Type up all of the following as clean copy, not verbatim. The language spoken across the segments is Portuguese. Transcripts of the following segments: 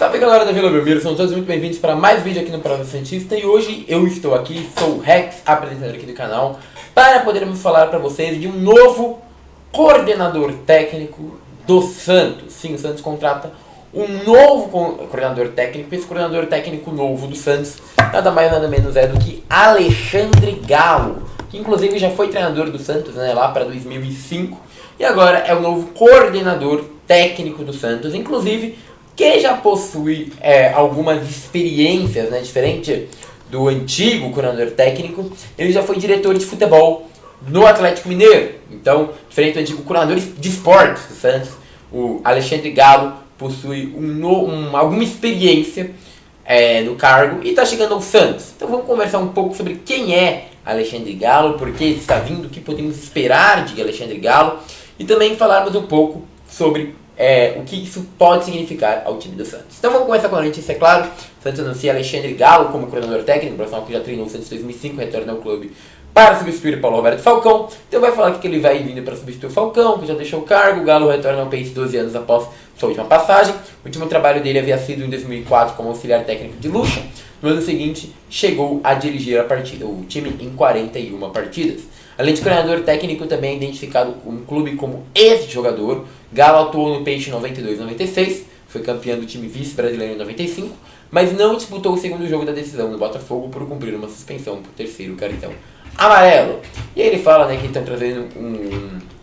Salve galera da Vila Belmiro, são todos muito bem-vindos para mais um vídeo aqui no Prosa Santista. E hoje eu estou aqui, sou o Rex, apresentador aqui do canal, para podermos falar para vocês de um novo coordenador técnico do Santos. Sim, o Santos contrata um novo coordenador técnico. Esse coordenador técnico novo do Santos nada mais nada menos é do que Alexandre Galo, que inclusive já foi treinador do Santos, né, lá para 2005, e agora é o novo coordenador técnico do Santos, inclusive que já possui algumas experiências, né, diferente do antigo coordenador técnico. Ele já foi diretor de futebol no Atlético Mineiro, então, diferente do antigo coordenador de esportes do Santos, o Alexandre Galo possui alguma experiência no cargo e está chegando ao Santos. Então vamos conversar um pouco sobre quem é Alexandre Galo, por que está vindo, o que podemos esperar de Alexandre Galo, e também falarmos um pouco sobre o que isso pode significar ao time do Santos. Então vamos começar com a notícia, é claro. O Santos anuncia Alexandre Galo como coordenador técnico, profissional que já treinou o Santos em 2005, retorna ao clube para substituir Paulo Roberto Falcão. Então vai falar que ele vai vindo para substituir o Falcão, que já deixou o cargo. O Galo retorna ao país 12 anos após sua última passagem. O último trabalho dele havia sido em 2004 como auxiliar técnico de Lucha. No ano seguinte, chegou a dirigir o time em 41 partidas. Além de coordenador técnico, também é identificado com um clube como ex-jogador. Galo atuou no Peixe em 92 e 96, foi campeão do time vice-brasileiro em 95, mas não disputou o segundo jogo da decisão no Botafogo por cumprir uma suspensão por terceiro cartão amarelo. E aí ele fala, né, que estão trazendo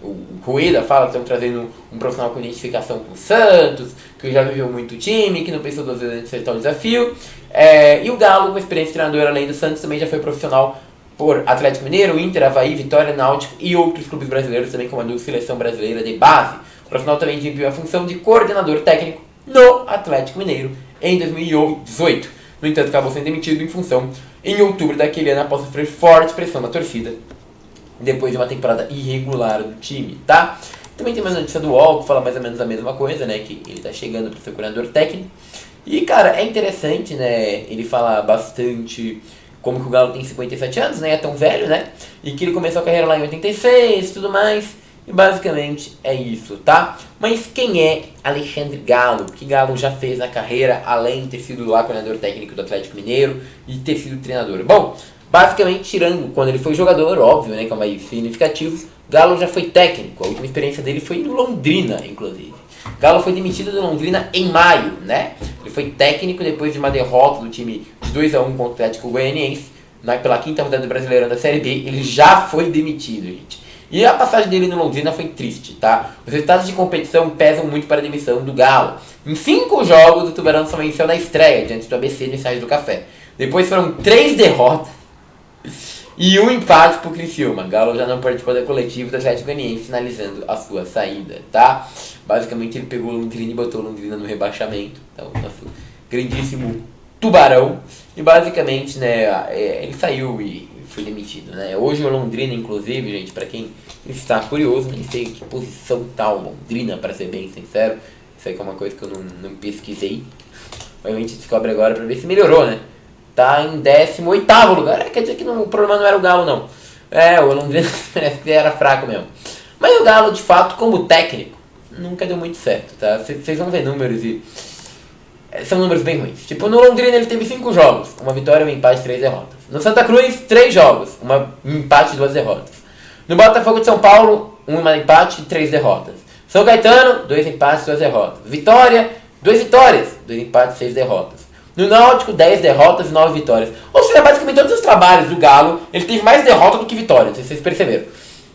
o Rueda fala que estão trazendo um profissional com identificação com o Santos, que já viveu muito time, que não pensou duas vezes antes de aceitar o desafio. E o Galo, com experiência de treinador além do Santos, também já foi profissional por Atlético Mineiro, Inter, Avaí, Vitória, Náutico e outros clubes brasileiros, também comandou a seleção brasileira de base. O profissional também desempenhou a função de coordenador técnico no Atlético Mineiro em 2018. No entanto, acabou sendo demitido em função em outubro daquele ano após sofrer forte pressão da torcida depois de uma temporada irregular do time, tá? Também tem mais notícia do UOL que fala mais ou menos a mesma coisa, né? Que ele tá chegando para ser coordenador técnico. E, cara, é interessante, né? Ele fala bastante como que o Galo tem 57 anos, né? É tão velho, né? E que ele começou a carreira lá em 86 e tudo mais. E basicamente é isso, tá? Mas quem é Alexandre Galo? O que Galo já fez na carreira, além de ter sido lá coordenador técnico do Atlético Mineiro e ter sido treinador? Bom, basicamente, tirando quando ele foi jogador, óbvio, né? Que é o mais significativo, Galo já foi técnico. A última experiência dele foi no Londrina, inclusive. Galo foi demitido do Londrina em maio, né? Ele foi técnico depois de uma derrota do time de 2-1 contra o Atlético Goianiense pela quinta rodada do Brasileirão da Série B. Ele já foi demitido, gente. E a passagem dele no Londrina foi triste, tá? Os resultados de competição pesam muito para a demissão do Galo. Em 5 jogos, o Tubarão só venceu na estreia, diante do ABC no Estádio do Café. Depois foram 3 derrotas e 1 empate pro Criciúma. Galo já não participou da coletiva do Atlético Goianiense, finalizando a sua saída, tá? Basicamente ele pegou o Londrina e botou o Londrina no rebaixamento. Então, nosso grandíssimo Tubarão. E basicamente, né, ele saiu e foi demitido, né? Hoje o Londrina, inclusive, gente, pra quem está curioso, nem sei que posição tá o Londrina, pra ser bem sincero. Isso aí que é uma coisa que eu não pesquisei. Mas a gente descobre agora pra ver se melhorou, né? Tá em 18º lugar. Quer dizer que o problema não era o Galo, não. O Londrina parece que era fraco mesmo. Mas o Galo, de fato, como técnico, nunca deu muito certo, tá? Vocês vão ver números e são números bem ruins. Tipo, no Londrina ele teve 5 jogos, uma vitória, um empate e 3 derrotas. No Santa Cruz, 3 jogos, um empate e 2 derrotas. No Botafogo de São Paulo, um empate e 3 derrotas. São Caetano, 2 empates e 2 derrotas. Vitória, 2 vitórias, 2 empates e 6 derrotas. No Náutico, 10 derrotas e 9 vitórias. Ou seja, basicamente todos os trabalhos do Galo, ele teve mais derrotas do que vitórias, não sei se vocês perceberam.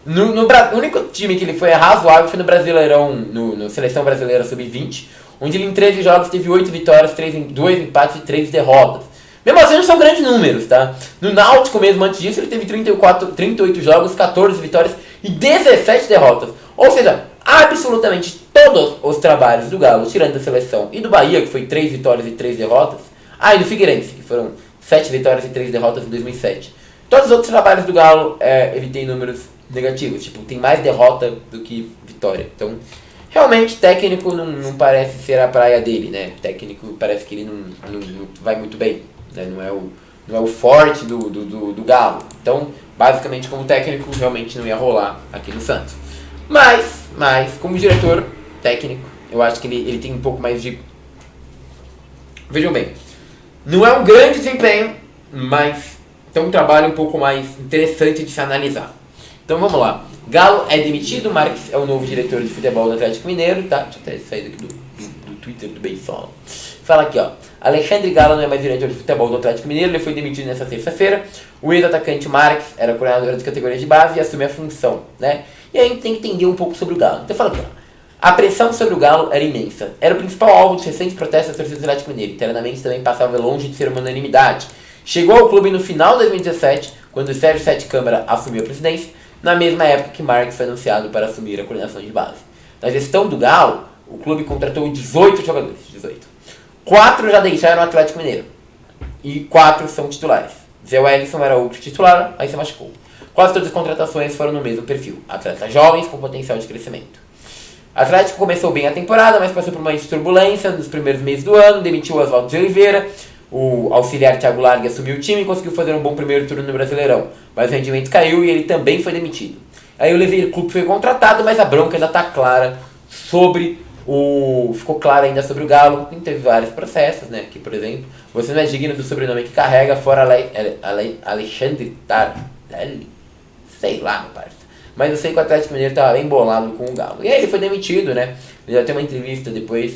O único time que ele foi razoável foi no Brasileirão, no Seleção Brasileira Sub-20, onde ele em 13 jogos teve 8 vitórias, 2 empates e 3 derrotas. Mesmo assim não são grandes números, tá? No Náutico mesmo, antes disso, ele teve 38 jogos, 14 vitórias e 17 derrotas. Ou seja, absolutamente todos os trabalhos do Galo, tirando da Seleção e do Bahia, que foi 3 vitórias e 3 derrotas, e do Figueirense, que foram 7 vitórias e 3 derrotas em 2007. Todos os outros trabalhos do Galo, ele tem números negativos, tipo, tem mais derrota do que vitória. Então, realmente, técnico não parece ser a praia dele, né? Técnico parece que ele não vai muito bem, né? Não é o forte do Galo. Então, basicamente, como técnico, realmente não ia rolar aqui no Santos. Mas como diretor técnico, eu acho que ele tem um pouco mais de Vejam bem, não é um grande desempenho, mas tem um trabalho um pouco mais interessante de se analisar. Então vamos lá. Galo é demitido, Marques é o novo diretor de futebol do Atlético Mineiro, tá? Deixa eu até sair daqui do Twitter do Beisola. Fala aqui, ó. Alexandre Galo não é mais diretor de futebol do Atlético Mineiro, ele foi demitido nessa terça-feira. O ex-atacante Marques era coordenador das categorias de base e assumiu a função, né? E aí a gente tem que entender um pouco sobre o Galo. Então fala aqui, ó. A pressão sobre o Galo era imensa. Era o principal alvo dos recentes protestos da torcida do Atlético Mineiro. Internamente também passava longe de ser uma unanimidade. Chegou ao clube no final de 2017, quando o Sérgio Sete Câmara assumiu a presidência, na mesma época que Marques foi anunciado para assumir a coordenação de base. Na gestão do Galo, o clube contratou 18 jogadores. 18. 4 já deixaram o Atlético Mineiro. E 4 são titulares. Zé Wellison era outro titular, aí se machucou. Quase todas as contratações foram no mesmo perfil. Atletas jovens com potencial de crescimento. O Atlético começou bem a temporada, mas passou por uma turbulência nos primeiros meses do ano, demitiu o Oswaldo de Oliveira, o auxiliar Thiago Largue assumiu o time e conseguiu fazer um bom primeiro turno no Brasileirão, mas o rendimento caiu e ele também foi demitido. Aí o Lever Clube foi contratado, mas a bronca ainda está clara sobre ficou clara ainda sobre o Galo. E teve vários processos, né? Aqui, por exemplo, você não é digno do sobrenome que carrega, fora Alexandre Tardelli, sei lá, meu parceiro. Mas eu sei que o Atlético Mineiro estava bem bolado com o Galo. E aí ele foi demitido, né? Ele já tem uma entrevista depois,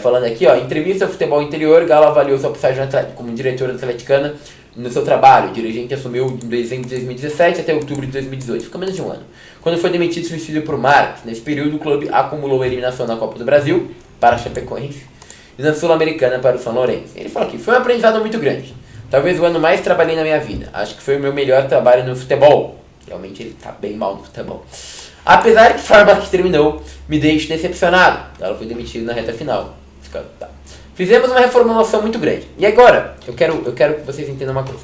falando aqui, ó. Entrevista ao Futebol Interior, Galo avaliou sua passagem como diretor da Atleticana no seu trabalho. O dirigente assumiu em dezembro de 2017 até outubro de 2018. Ficou menos de um ano. Quando foi demitido, substituído por Marques. Nesse período, o clube acumulou a eliminação na Copa do Brasil para a Chapecoense e na Sul-Americana para o São Lourenço. Ele fala aqui, foi um aprendizado muito grande. Talvez o ano mais trabalhei na minha vida. Acho que foi o meu melhor trabalho no futebol. Realmente ele tá bem mal no futebol. Apesar que a forma que terminou me deixa decepcionado. Ela foi demitida na reta final. Tá. Fizemos uma reformulação muito grande. E agora, eu quero que vocês entendam uma coisa.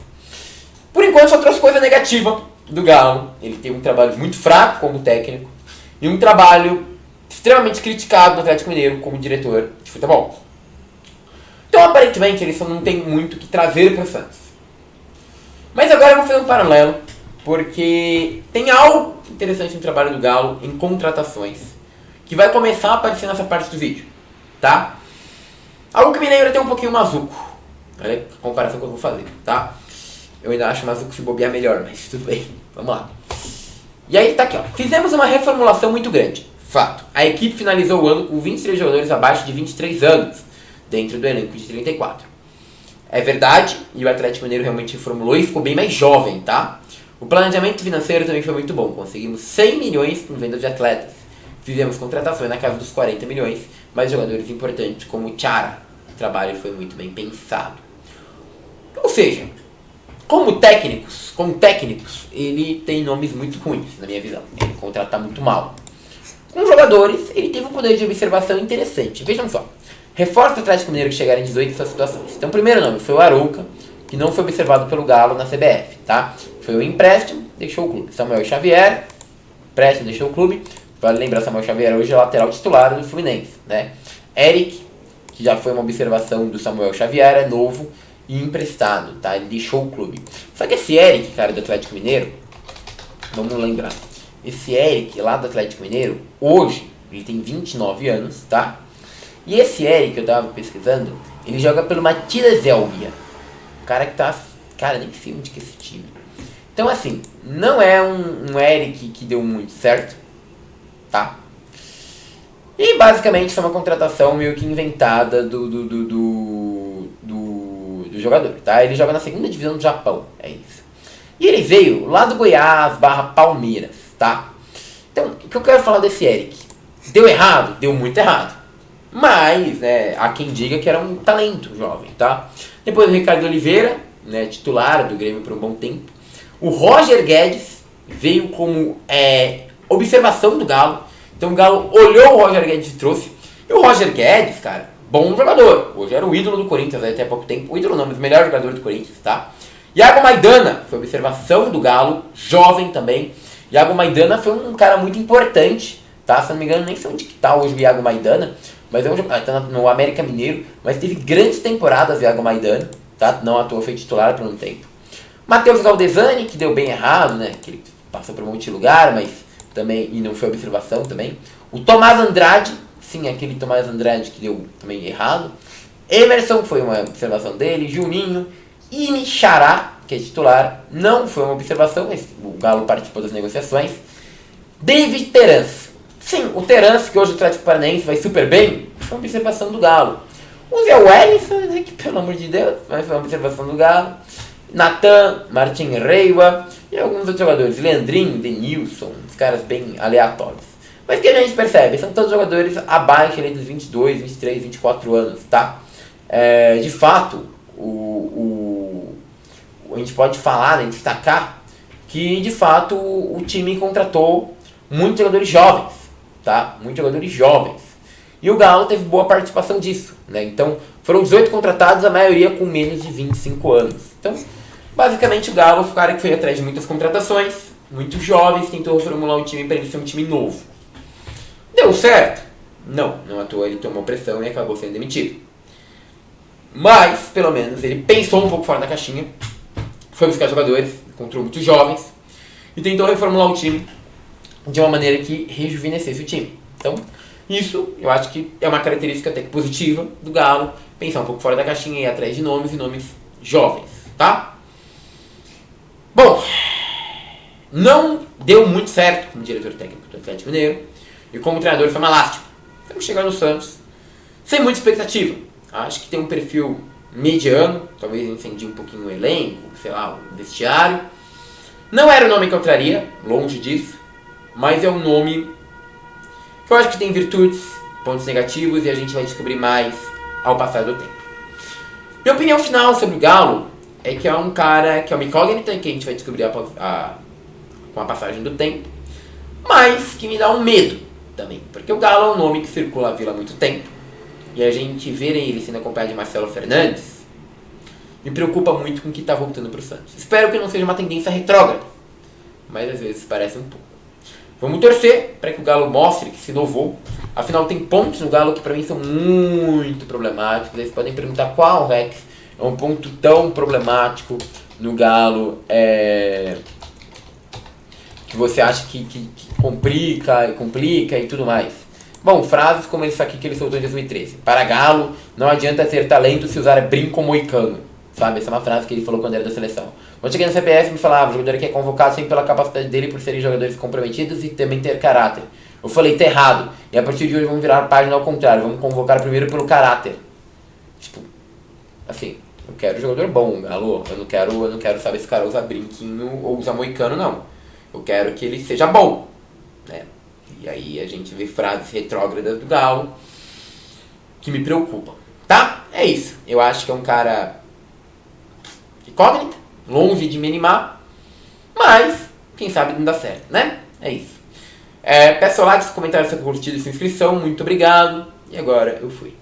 Por enquanto só trouxe coisa negativa do Galo. Ele tem um trabalho muito fraco como técnico e um trabalho extremamente criticado no Atlético Mineiro como diretor de futebol. Então aparentemente ele só não tem muito o que trazer para o Santos. Mas agora eu vou fazer um paralelo, porque tem algo interessante no trabalho do Galo em contratações que vai começar a aparecer nessa parte do vídeo, tá? Algo que me lembra até um pouquinho o Mazuco. Olha a comparação que eu vou fazer, tá? Eu ainda acho o Mazuco se bobear melhor, mas tudo bem, vamos lá. E aí tá aqui, ó. Fizemos uma reformulação muito grande. Fato. A equipe finalizou o ano com 23 jogadores abaixo de 23 anos, dentro do elenco de 34. É verdade, e o Atlético Mineiro realmente reformulou e ficou bem mais jovem, tá? O planejamento financeiro também foi muito bom. Conseguimos 100 milhões com venda de atletas. Fizemos contratações na casa dos 40 milhões, mas jogadores importantes como o Chara. O trabalho foi muito bem pensado. Ou seja, como técnicos, ele tem nomes muito ruins, na minha visão. Ele contrata muito mal. Com jogadores, ele teve um poder de observação interessante. Vejam só. Reforça o Atlético Mineiro que chegaram em 18 dessas situações. Então o primeiro nome foi o Arouca, que não foi observado pelo Galo na CBF, tá? Foi o empréstimo, deixou o clube. Samuel Xavier, empréstimo, deixou o clube. Vale lembrar, Samuel Xavier hoje é lateral titular do Fluminense, né? Eric, que já foi uma observação do Samuel Xavier, é novo e emprestado, tá? Ele deixou o clube. Só que esse Eric, cara, do Atlético Mineiro, vamos lembrar. Esse Eric, lá do Atlético Mineiro, hoje, ele tem 29 anos, tá? E esse Eric, eu tava pesquisando, ele joga pelo Matias Elvia. O cara que tá... Cara, nem sei onde que é esse time. Então, assim, não é um Eric que deu muito certo, tá? E, basicamente, foi uma contratação meio que inventada do jogador, tá? Ele joga na segunda divisão do Japão, é isso. E ele veio lá do Goiás / Palmeiras, tá? Então, o que eu quero falar desse Eric? Deu errado? Deu muito errado. Mas, né, há quem diga que era um talento jovem, tá? Depois o Ricardo Oliveira, né, titular do Grêmio por um bom tempo. O Roger Guedes veio como observação do Galo. Então o Galo olhou o Roger Guedes e trouxe. E o Roger Guedes, cara, bom jogador. Hoje era o ídolo do Corinthians até há pouco tempo. O ídolo não, mas o melhor jogador do Corinthians, tá? Iago Maidana foi observação do Galo, jovem também. Iago Maidana foi um cara muito importante, tá? Se não me engano, nem sei onde que tá hoje o Iago Maidana. Mas é um jogador, tá no América Mineiro, mas teve grandes temporadas o Iago Maidana, tá? Não à toa foi titular por um tempo. Matheus Galdesani, que deu bem errado, né? Que ele passou por um monte de lugar, mas também, e não foi observação também. O Tomás Andrade, sim, aquele Tomás Andrade que deu também errado. Emerson foi uma observação dele, Juninho, Inixará, que é titular, não foi uma observação, mas o Galo participou das negociações. David Terence. Sim, o Terence, que hoje o Atlético Paranaense vai super bem, foi uma observação do Galo. O Zé Wellington, né, que pelo amor de Deus, mas foi uma observação do Galo. Natan, Martin Reiva e alguns outros jogadores. Leandrinho, Denilson, uns caras bem aleatórios. Mas que a gente percebe, são todos jogadores abaixo ali dos 22, 23, 24 anos, tá? De fato, a gente pode falar, né, destacar que de fato o time contratou muitos jogadores jovens, tá? Muitos jogadores jovens. E o Galo teve boa participação disso, né? Então, foram 18 contratados, a maioria com menos de 25 anos. Então, basicamente o Galo foi o cara que foi atrás de muitas contratações, muito jovens, tentou reformular o time para ele ser um time novo. Deu certo? Não à toa ele tomou pressão e acabou sendo demitido. Mas, pelo menos, ele pensou um pouco fora da caixinha, foi buscar jogadores, encontrou muitos jovens e tentou reformular o time de uma maneira que rejuvenescesse o time. Então, isso eu acho que é uma característica até que positiva do Galo, pensar um pouco fora da caixinha e ir atrás de nomes e nomes jovens, tá? Bom, não deu muito certo como diretor técnico do Atlético Mineiro e como treinador foi uma lástima. Estamos chegando no Santos sem muita expectativa. Acho que tem um perfil mediano, talvez incendie um pouquinho o elenco, sei lá, o vestiário. Não era o nome que eu traria, longe disso, mas é um nome que eu acho que tem virtudes, pontos negativos e a gente vai descobrir mais ao passar do tempo. Minha opinião final sobre o Galo é que é um cara que é uma incógnita que a gente vai descobrir com a passagem do tempo, mas que me dá um medo também, porque o Galo é um nome que circula a vila há muito tempo e a gente ver ele sendo acompanhado de Marcelo Fernandes me preocupa muito com o que está voltando para o Santos. Espero que não seja uma tendência retrógrada, mas às vezes parece um pouco. Vamos torcer para que o Galo mostre que se inovou. Afinal, tem pontos no Galo que para mim são muito problemáticos. Vocês podem perguntar qual, Rex, é um ponto tão problemático no Galo que você acha que complica e tudo mais. Bom, frases como esse aqui que ele soltou em 2013. Para Galo, não adianta ter talento se usar brinco moicano. Sabe, essa é uma frase que ele falou quando era da seleção. Quando cheguei no CPF, me falava, o jogador que é convocado sempre pela capacidade dele por serem jogadores comprometidos e também ter caráter. Eu falei, tá errado. E a partir de hoje vamos virar a página ao contrário. Vamos convocar primeiro pelo caráter. Tipo, assim, eu quero jogador bom, Galo. Eu não quero, sabe, esse cara usar brinquinho ou usar moicano, não. Eu quero que ele seja bom, né? E aí a gente vê frases retrógradas do Galo que me preocupam, tá? É isso. Eu acho que é um cara incógnito, longe de me animar, mas quem sabe não dá certo, né? É isso. Peço likes, comentários, curtidas e sua inscrição. Muito obrigado. E agora eu fui.